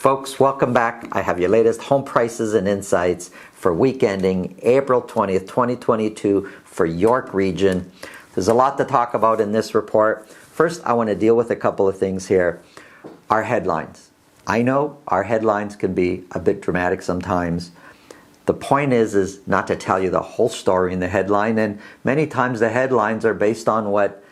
Folks, welcome back. I have your latest home prices and insights for week ending April 20th, 2022 for York Region. There's a lot to talk about in this report. First, I want to deal with a couple of things here. Our headlines. I know our headlines can be a bit dramatic sometimes. The point is not to tell you the whole story in the headline, and many times the headlines are based on what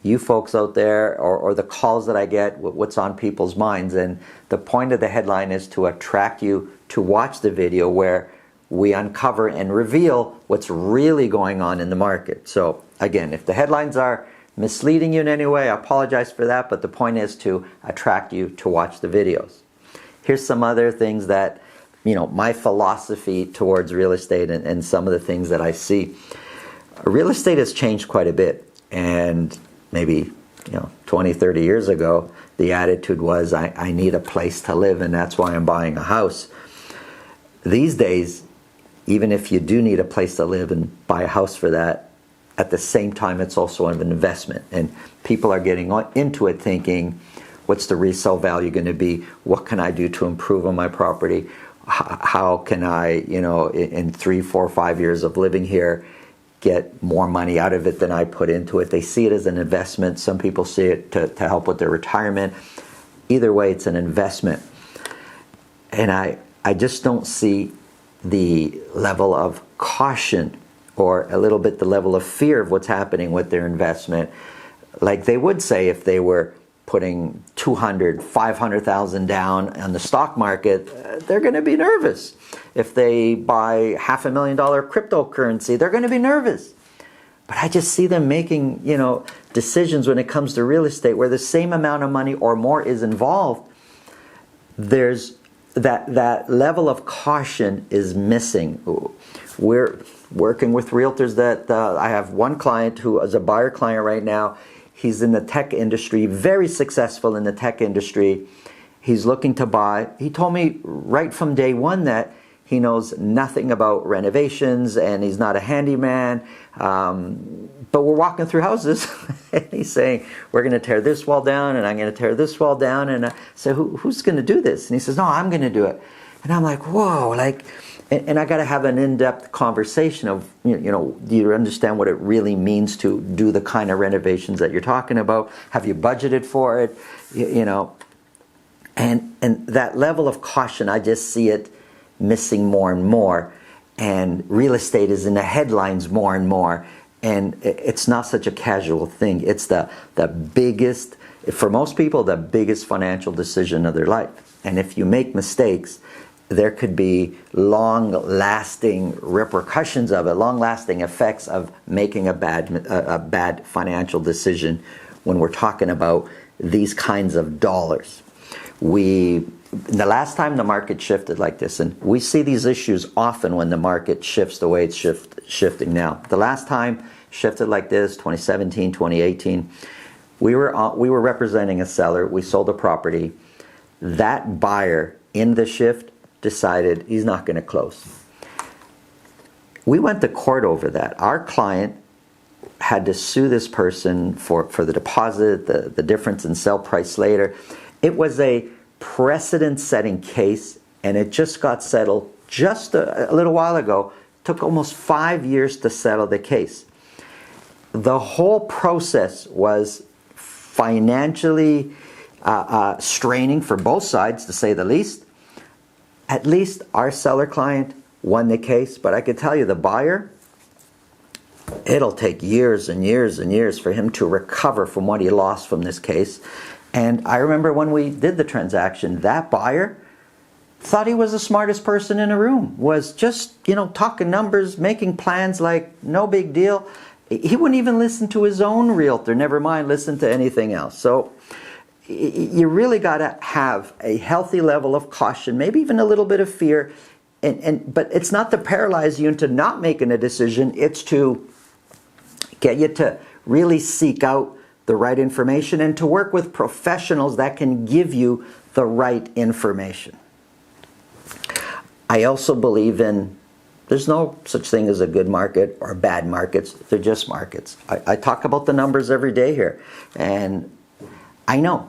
you folks out there or the calls that I get, what's on people's minds. And the point of the headline is to attract you to watch the video where we uncover and reveal what's really going on in the market. So again, if the headlines are misleading you in any way, I apologize for that, but the point is to attract you to watch the videos. Here's some other things that, my philosophy towards real estate and some of the things that I see. Real estate has changed quite a bit, and maybe 20, 30 years ago, the attitude was I need a place to live and that's why I'm buying a house. These days, even if you do need a place to live and buy a house for that, at the same time it's also an investment, and people are getting into it thinking, what's the resale value going to be? What can I do to improve on my property? How can I, in 3, 4, 5 years of living here, get more money out of it than I put into it? They see it as an investment. Some people see it to help with their retirement. Either way, it's an investment. And I just don't see the level of caution or a little bit the level of fear of what's happening with their investment. Like they would say if they were putting $200,000, $500,000 down on the stock market, they're going to be nervous. If they buy $500,000 cryptocurrency, they're going to be nervous. But I just see them making, decisions when it comes to real estate where the same amount of money or more is involved. There's that level of caution is missing. We're working with realtors that I have one client who is a buyer client right now. He's in the tech industry, very successful in the tech industry. He's looking to buy. He told me right from day one that he knows nothing about renovations and he's not a handyman. But we're walking through houses and he's saying, we're going to tear this wall down and I'm going to tear this wall down. And I said, who's going to do this? And he says, no, I'm going to do it. And I'm like, whoa, and I got to have an in-depth conversation of, do you understand what it really means to do the kind of renovations that you're talking about? Have you budgeted for it? And that level of caution, I just see it missing more and more. And real estate is in the headlines more and more. And it's not such a casual thing. It's the biggest, for most people, the biggest financial decision of their life. And if you make mistakes, there could be long-lasting repercussions of it, long-lasting effects of making a bad financial decision when we're talking about these kinds of dollars. The last time the market shifted like this, and we see these issues often when the market shifts the way it's shifting now. The last time shifted like this, 2017, 2018, we were representing a seller. We sold a property. That buyer in the shift decided he's not going to close. We went to court over that. Our client had to sue this person for the deposit, the difference in sell price later. It was a precedent-setting case, and it just got settled just a little while ago. It took almost 5 years to settle the case. The whole process was financially straining for both sides, to say the least. At least our seller client won the case, but I could tell you the buyer, it'll take years and years and years for him to recover from what he lost from this case. And I remember when we did the transaction, that buyer thought he was the smartest person in the room, was just, talking numbers, making plans like no big deal. He wouldn't even listen to his own realtor, never mind listen to anything else. So you really got to have a healthy level of caution, maybe even a little bit of fear. But it's not to paralyze you into not making a decision. It's to get you to really seek out the right information and to work with professionals that can give you the right information. I also believe there's no such thing as a good market or bad markets. They're just markets. I talk about the numbers every day here. And I know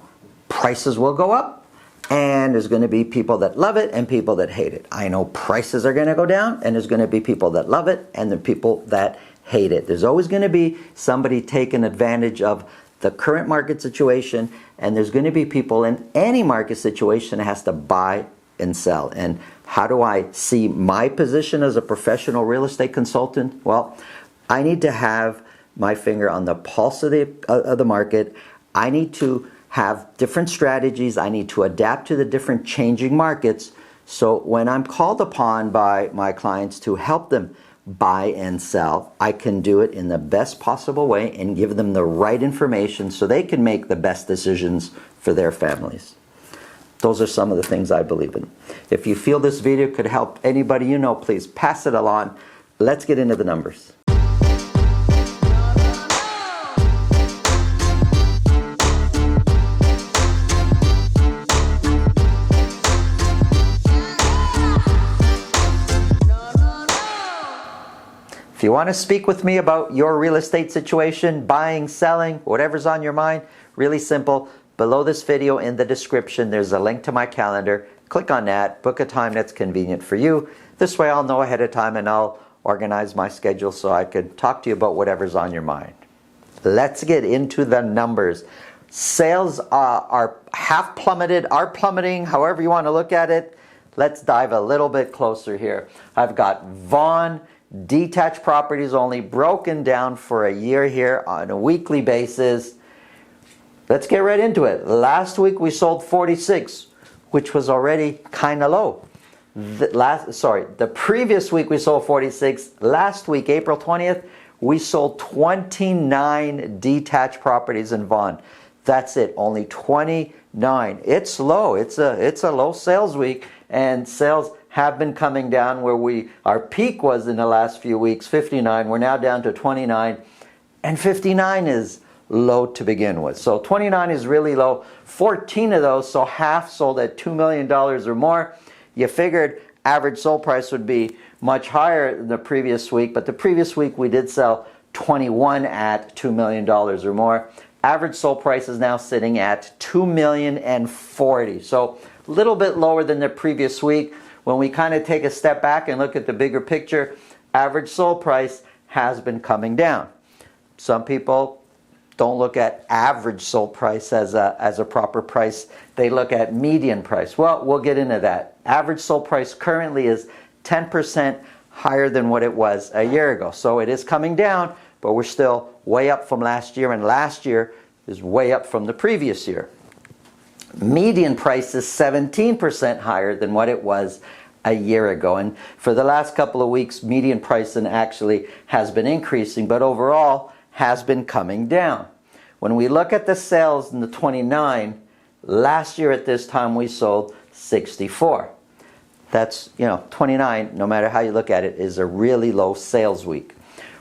prices will go up And there's going to be people that love it and people that hate it. I know prices are going to go down, and there's going to be people that love it and the people that hate it. There's always going to be somebody taking advantage of the current market situation, and there's going to be people in any market situation that has to buy and sell. And how do I see my position as a professional real estate consultant? Well, I need to have my finger on the pulse of the market. I need to have different strategies. I need to adapt to the different changing markets. So when I'm called upon by my clients to help them buy and sell, I can do it in the best possible way and give them the right information so they can make the best decisions for their families. Those are some of the things I believe in. If you feel this video could help anybody you know, please pass it along. Let's get into the numbers. If you want to speak with me about your real estate situation, buying, selling, whatever's on your mind, really simple. Below this video in the description, there's a link to my calendar. Click on that, book a time that's convenient for you. This way I'll know ahead of time and I'll organize my schedule so I could talk to you about whatever's on your mind. Let's get into the numbers. Sales are half plummeted, are plummeting, however you want to look at it. Let's dive a little bit closer here. I've got Vaughan detached properties only broken down for a year here on a weekly basis. Let's get right into it. Last week we sold 46, which was already kind of low. The previous week we sold 46. Last week, April 20th, we sold 29 detached properties in Vaughan. That's it, only 29. It's low. It's a low sales week, and sales have been coming down where our peak was in the last few weeks, 59. We're now down to 29, and 59 is low to begin with. So 29 is really low. 14 of those, so half, sold at $2 million or more. You figured average sold price would be much higher than the previous week, but the previous week we did sell 21 at $2 million or more. Average sold price is now sitting at $2,040,000. So a little bit lower than the previous week. When we kind of take a step back and look at the bigger picture, average sold price has been coming down. Some people don't look at average sold price as a proper price. They look at median price. Well, we'll get into that. Average sold price currently is 10% higher than what it was a year ago. So it is coming down, but we're still way up from last year, and last year is way up from the previous year. Median price is 17% higher than what it was a year ago. And for the last couple of weeks, median pricing actually has been increasing, but overall has been coming down. When we look at the sales in the 29, last year at this time we sold 64. That's, 29, no matter how you look at it, is a really low sales week.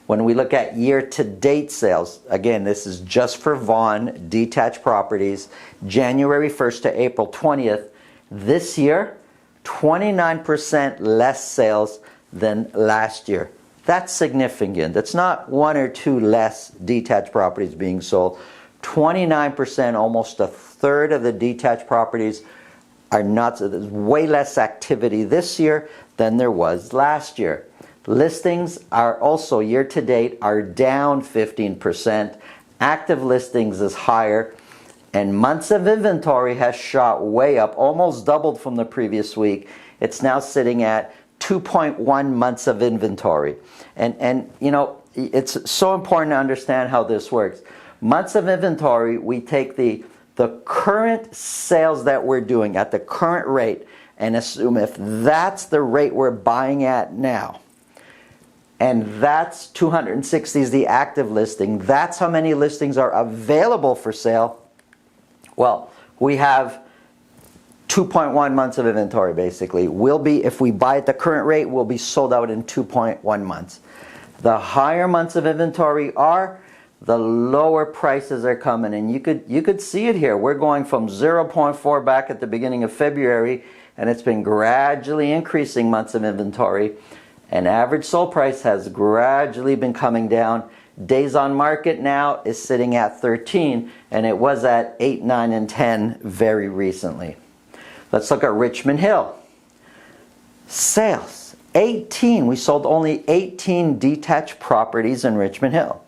When we look at year-to-date sales, again, this is just for Vaughan detached properties, January 1st to April 20th, this year, 29% less sales than last year. That's significant. That's not one or two less detached properties being sold. 29%, almost a third of the detached properties are not, there's way less activity this year than there was last year. Listings are also year to date are down 15%. Active listings is higher, and months of inventory has shot way up, almost doubled from the previous week. It's now sitting at 2.1 months of inventory. And it's so important to understand how this works. Months of inventory, we take the current sales that we're doing at the current rate and assume if that's the rate we're buying at now, and that's 260 is the active listing, that's how many listings are available for sale. Well, we have 2.1 months of inventory basically. If we buy at the current rate, we'll be sold out in 2.1 months. The higher months of inventory are, the lower prices are coming, and you could see it here. We're going from 0.4 back at the beginning of February, and it's been gradually increasing months of inventory, and average sold price has gradually been coming down. Days on market now is sitting at 13, and it was at 8, 9, and 10 very recently. Let's look at Richmond Hill. Sales, 18. We sold only 18 detached properties in Richmond Hill.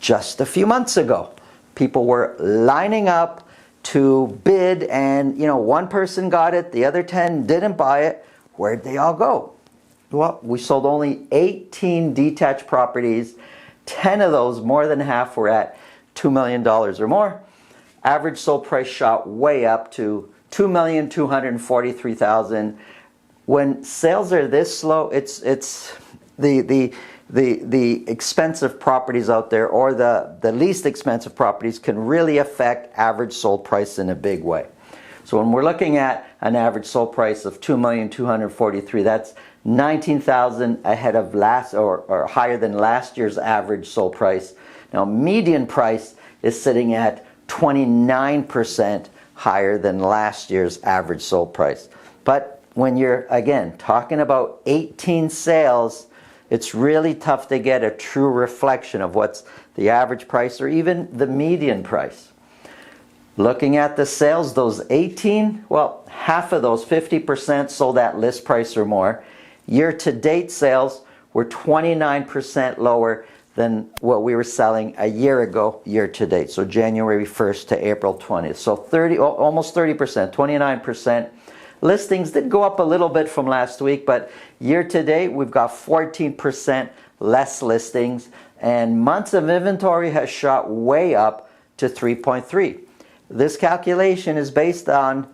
Just a few months ago, people were lining up to bid, and one person got it, the other 10 didn't buy it. Where'd they all go? Well, we sold only 18 detached properties. 10 of those, more than half, were at $2 million or more. Average sold price shot way up to $2,243,000. When sales are this slow, it's the expensive properties out there, or the least expensive properties, can really affect average sold price in a big way. So when we're looking at an average sold price of $2,243,000, that's $19,000 ahead of last, or higher than last year's average sold price. Now, median price is sitting at 29% higher than last year's average sold price. But when you're, again, talking about 18 sales, it's really tough to get a true reflection of what's the average price or even the median price. Looking at the sales, those 18, well, half of those, 50%, sold at list price or more. Year-to-date sales were 29% lower than what we were selling a year ago, year-to-date. So January 1st to April 20th. So almost 30%, 29%. Listings did go up a little bit from last week, but year-to-date we've got 14% less listings, and months of inventory has shot way up to 3.3. This calculation is based on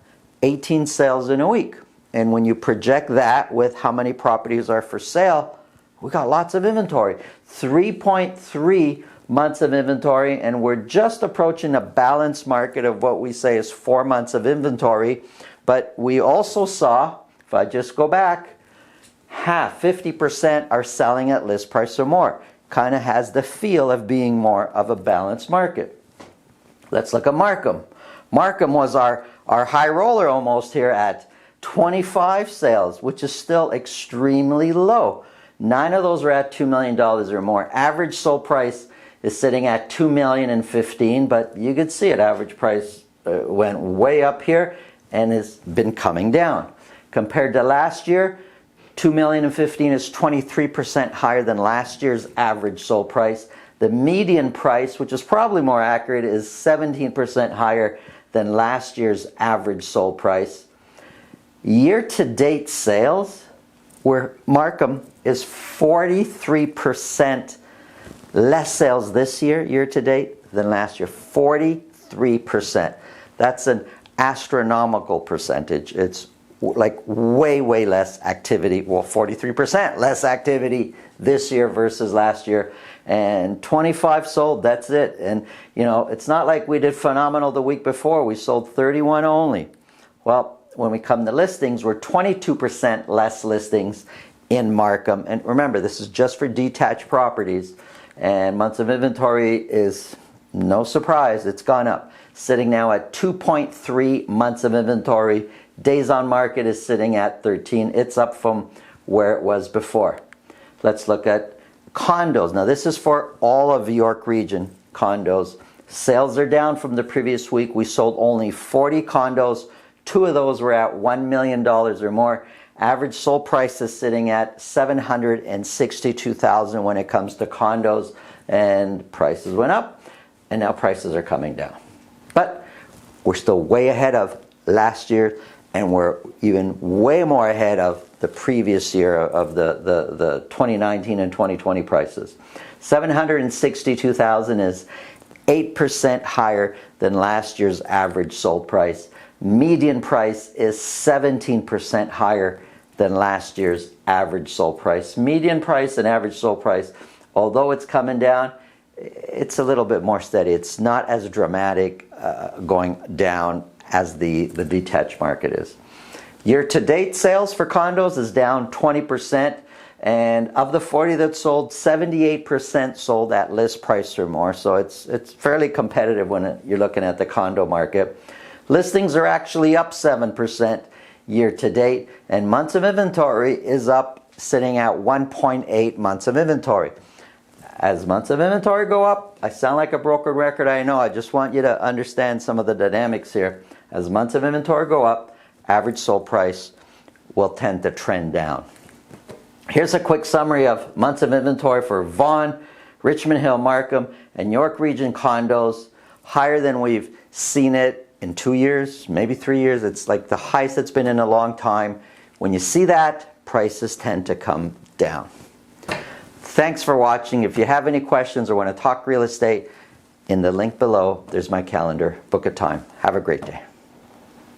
18 sales in a week. And when you project that with how many properties are for sale, we got lots of inventory. 3.3 months of inventory, and we're just approaching a balanced market of what we say is 4 months of inventory. But we also saw, if I just go back, 50% are selling at list price or more. Kind of has the feel of being more of a balanced market. Let's look at Markham. Markham was our high roller almost here at 25 sales, which is still extremely low. 9 of those are at $2 million or more. Average sold price is sitting at $2,015,000, but you could see it. Average price went way up here and has been coming down. Compared to last year, $2,015,000 is 23% higher than last year's average sold price. The median price, which is probably more accurate, is 17% higher than last year's average sold price. Year-to-date sales, where Markham is 43% less sales this year, year-to-date, than last year. 43%. That's an astronomical percentage. It's like way, way less activity. Well, 43% less activity this year versus last year. And 25 sold, that's it. And it's not like we did phenomenal the week before. We sold 31 only. Well, when we come to listings, we're 22% less listings in Markham. And remember, this is just for detached properties. And months of inventory is, no surprise, it's gone up. Sitting now at 2.3 months of inventory. Days on market is sitting at 13. It's up from where it was before. Let's look at condos. Now this is for all of York Region condos. Sales are down from the previous week. We sold only 40 condos. 2 of those were at $1 million or more. Average sold price is sitting at $762,000 when it comes to condos, and prices went up, and now prices are coming down. But we're still way ahead of last year, and we're even way more ahead of the previous year of the 2019 and 2020 prices. $762,000 is 8% higher than last year's average sold price. Median price is 17% higher than last year's average sold price. Median price and average sold price, although it's coming down, it's a little bit more steady. It's not as dramatic going down as the detached market is. Year-to-date sales for condos is down 20%, and of the 40 that sold, 78% sold at list price or more. So it's fairly competitive when you're looking at the condo market. Listings are actually up 7% year-to-date, and months of inventory is up, sitting at 1.8 months of inventory. As months of inventory go up, I sound like a broken record, I know. I just want you to understand some of the dynamics here. As months of inventory go up, average sold price will tend to trend down. Here's a quick summary of months of inventory for Vaughan, Richmond Hill, Markham, and York Region condos. Higher than we've seen it in 2 years, maybe 3 years. It's like the highest it's been in a long time. When you see that, prices tend to come down. Thanks for watching. If you have any questions or want to talk real estate, in the link below, there's my calendar. Book a time. Have a great day.